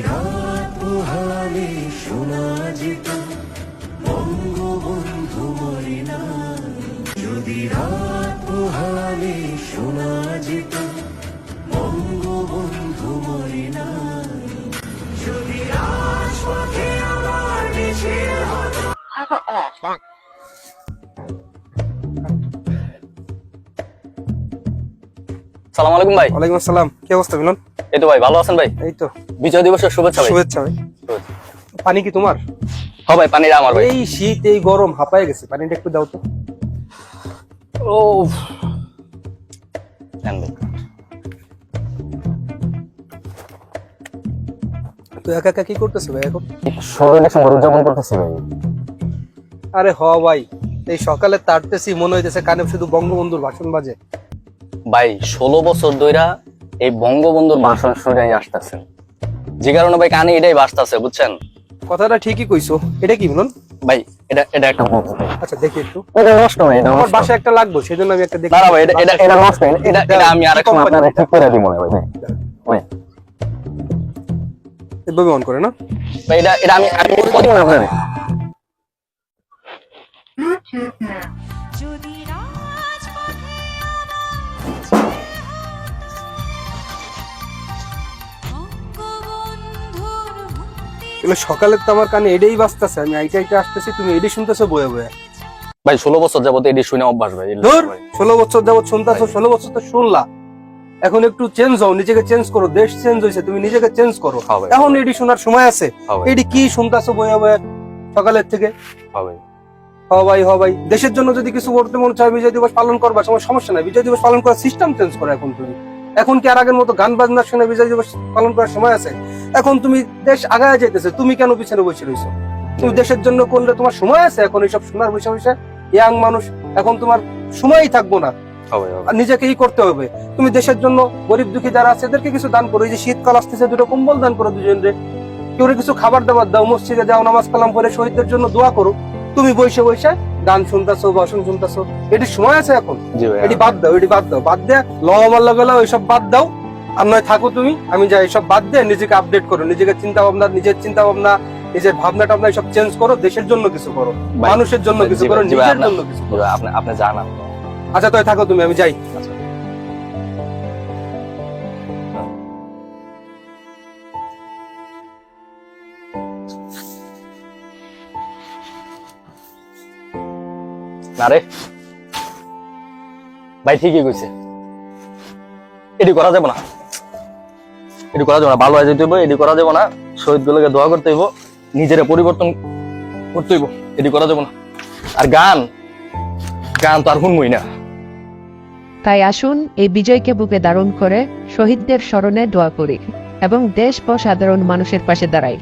রাত পোহালে শোনা যেত বঙ্গবন্ধু মরে নাই, যদি রাত পোহালে শোনা যেত বঙ্গবন্ধু মরে নাই, যদি রাজপথে আবার মিছিল হতো। সালাম আলাইকুম ভাই। ওয়ালাইকুম আসসালাম। কি অবস্থা মিলন? এই তো ভাই, ভালো আছেন ভাই? এই তো। বিজয় দিবসের শুভেচ্ছা ভাই। শুভেচ্ছা ভাই। পানি কি তোমার? হ্যাঁ ভাই, পানিটা আমার ভাই। এই শীত এই গরম হাঁপায়ে গেছে, পানিটা একটু দাও তো। ও দেন ভাই। তুই একা একা কি করতেছিস ভাই এখন? ইলেকশন উদযাপন করতেছি ভাই। আরে হ ভাই, এই সকালে তাড়তেছি মনে হইতেছে কানে শুধু বঙ্গবন্ধুর ভাষণ বাজে। ভাই 16 বছর ধইরা এই বঙ্গবন্ধুর ভাষণ শুনেই আসতেছেন, যে কারণে ভাই কানে এটাই বাজতাছে, বুঝছেন? কথাটা ঠিকই কইছো। এটা কি মিলন ভাই এটা একটা বলতে ভাই। আচ্ছা দেখি একটু। এটা নষ্ট ভাই, এটা আমার নষ্ট। বাসায় একটা লাগবে, সেজন্য আমি একটা দেখি। না ভাই, এটা নষ্ট। এটা আমি আরেক সময় আপনাদের ঠিক করে দিব মনে ভাই। ভাই এভাবে অন করে না ভাই, এটা আমি কত মনে আপনাদের। যদি রাজপথে বঙ্গবন্ধুর মুক্তি এগুলো সকালে তো আমার কানে এটাই বাজতেছে, আমি আইটা আইটা আসতেছি, তুমি এটাই শুনতেছো বয়ে বয়ে। ভাই 16 বছর যাবত এটি শুনে অভ্যাস ভাই। ধুর, 16 বছর যাবত শুনতেছো, 16 বছর তো শুনলা। এখন একটু চেঞ্জ হও, নিজেকে চেঞ্জ করো। দেশ চেঞ্জ হয়েছে, তুমি নিজেকে চেঞ্জ করো। হ্যাঁ ভাই। এখন এডি শোনার সময় আছে? হ্যাঁ ভাই। এডি কি শুনতেছো বয়ে বয়ে সকালের থেকে? হ্যাঁ ভাই। হ ভাই, দেশের জন্য যদি কিছু করতে মন চায় বিজয় দিবস পালন করবা, তোমার সমস্যা নাই। বিজয় দিবস পালন করার সিস্টেম চেঞ্জ করো এখন তুমি। এখন কি আর আগের মতো গান বাজনার শুনে বিজয় দিবস পালন করার সময় আছে? এখন তুমি দেশ আগায় যাইতেছে, তুমি কেন পিছনে বসে রইছো? তুমি দেশের জন্য করলে তোমার সময় আছে এখন এইসব শোনার বসে বসে? ইয়াং মানুষ, এখন তোমার সময়ই থাকবো না। হ্যাঁ ভাই। আর নিজেকেই করতে হবে। তুমি দেশের জন্য গরিব দুঃখী যারা আছে এদেরকে কিছু দান করো। এই যে শীতকাল আসতেছে, দুটো কম্বল দান করো দুজনরে। কেউ কিছু খাবার দাবার দাও, মসজিদে যাও, নামাজ কালাম করে শহীদদের জন্য দোয়া করো। তুমি বসে বসে গান শুনতেছো, ভাষণ শুনতেছো, এটি সময় আছে এখন? জি ভাই। এটি বাদ দাও, এটি বাদ দাও, বাদ দিয়ে লওয়ামাল্লা গেলা ওইসব বাদ দাও। আর নয় থাকো তুমি, আমি যাই, এসব বাদ দিয়ে নিজেকে আপডেট করো। নিজেকে চিন্তা ভাবনা, নিজের চিন্তা ভাবনা, নিজের ভাবনা টাবনা এসব চেঞ্জ করো। দেশের জন্য কিছু করো, ভাই, মানুষের জন্য কিছু করো, জি ভাই, নিজের জন্য কিছু করো। আপনি জানান। আচ্ছা তাই থাকো তুমি, আমি যাই। না রে ভাই, ঠিকই কইছে। এটি করা যাবে না, এটি করা যাবে না। ভালো হয়ে যেতে হইব, এটি করা যাবে না। শহীদ গুলোকে দোয়া করতে হইব, নিজের পরিবর্তন করতে হইব। এটি করা যাবে না। আর গান গান তো আর শুনবই না। তাই আসুন এই বিজয়কে বুকে ধারণ করে শহীদদের স্মরণে দোয়া করি এবং দেশ ও সাধারণ মানুষের পাশে দাঁড়াই।